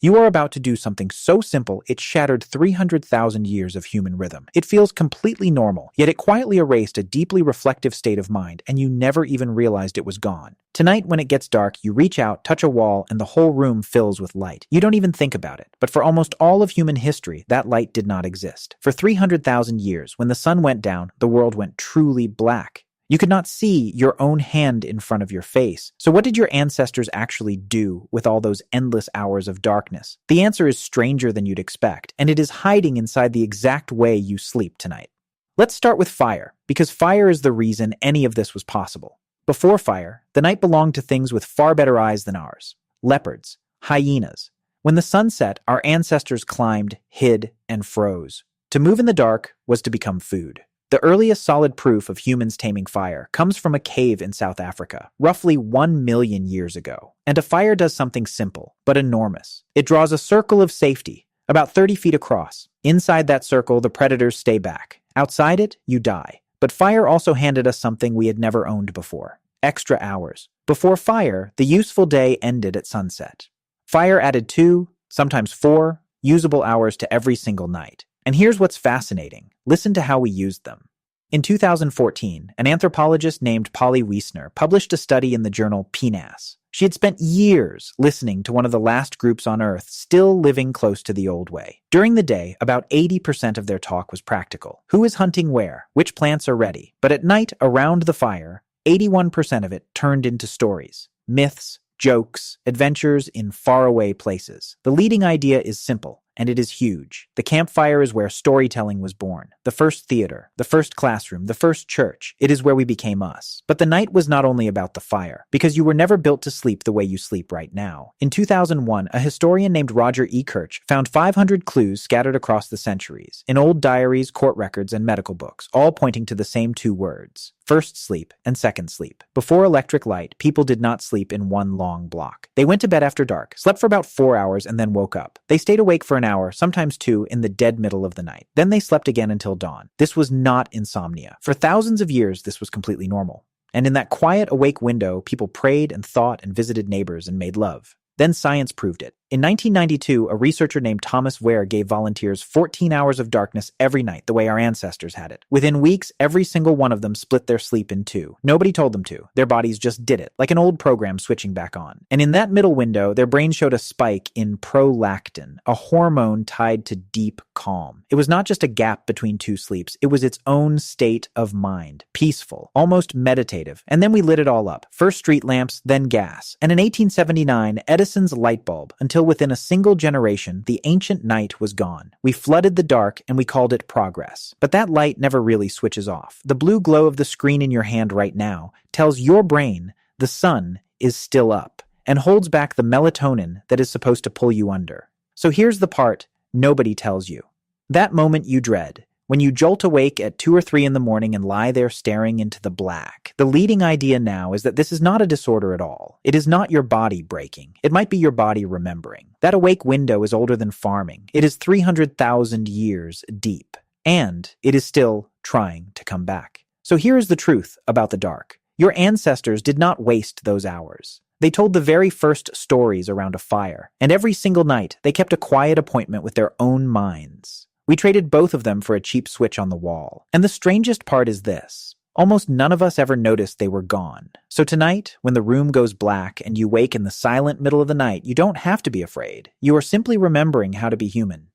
You are about to do something so simple it shattered 300,000 years of human rhythm. It feels completely normal, yet it quietly erased a deeply reflective state of mind, and you never even realized it was gone. Tonight, when it gets dark, you reach out, touch a wall, and the whole room fills with light. You don't even think about it. But for almost all of human history, that light did not exist. For 300,000 years, when the sun went down, the world went truly black. You could not see your own hand in front of your face. So what did your ancestors actually do with all those endless hours of darkness? The answer is stranger than you'd expect, and it is hiding inside the exact way you sleep tonight. Let's start with fire, because fire is the reason any of this was possible. Before fire, the night belonged to things with far better eyes than ours. Leopards, hyenas. When the sun set, our ancestors climbed, hid, and froze. To move in the dark was to become food. The earliest solid proof of humans taming fire comes from a cave in South Africa, roughly 1 million years ago. And a fire does something simple, but enormous. It draws a circle of safety, about 30 feet across. Inside that circle, the predators stay back. Outside it, you die. But fire also handed us something we had never owned before: extra hours. Before fire, the useful day ended at sunset. Fire added 2, sometimes 4, usable hours to every single night. And here's what's fascinating. Listen to how we used them. In 2014, an anthropologist named Polly Wiessner published a study in the journal PNAS. She had spent years listening to one of the last groups on Earth still living close to the old way. During the day, about 80% of their talk was practical. Who is hunting where? Which plants are ready? But at night, around the fire, 81% of it turned into stories, myths, jokes, adventures in faraway places. The leading idea is simple, and it is huge. The campfire is where storytelling was born. The first theater, the first classroom, the first church. It is where we became us. But the night was not only about the fire, because you were never built to sleep the way you sleep right now. In 2001, a historian named Roger Ekirch found 500 clues scattered across the centuries, in old diaries, court records, and medical books, all pointing to the same 2 words: first sleep and second sleep. Before electric light, people did not sleep in one long block. They went to bed after dark, slept for about 4 hours, and then woke up. They stayed awake for an hour, sometimes 2, in the dead middle of the night. Then they slept again until dawn. This was not insomnia. For thousands of years, this was completely normal. And in that quiet, awake window, people prayed and thought and visited neighbors and made love. Then science proved it. In 1992, a researcher named Thomas Wehr gave volunteers 14 hours of darkness every night, the way our ancestors had it. Within weeks, every single one of them split their sleep in 2. Nobody told them to. Their bodies just did it, like an old program switching back on. And in that middle window, their brain showed a spike in prolactin, a hormone tied to deep calm. It was not just a gap between 2 sleeps. It was its own state of mind, peaceful, almost meditative. And then we lit it all up. First street lamps, then gas. And in 1879, Edison's light bulb, until within a single generation, the ancient night was gone. We flooded the dark and we called it progress. But that light never really switches off. The blue glow of the screen in your hand right now tells your brain the sun is still up and holds back the melatonin that is supposed to pull you under. So here's the part nobody tells you. That moment you dread, when you jolt awake at 2 or 3 in the morning and lie there staring into the black. The leading idea now is that this is not a disorder at all. It is not your body breaking. It might be your body remembering. That awake window is older than farming. It is 300,000 years deep. And it is still trying to come back. So here is the truth about the dark. Your ancestors did not waste those hours. They told the very first stories around a fire. And every single night, they kept a quiet appointment with their own minds. We traded both of them for a cheap switch on the wall. And the strangest part is this. Almost none of us ever noticed they were gone. So tonight, when the room goes black and you wake in the silent middle of the night, you don't have to be afraid. You are simply remembering how to be human.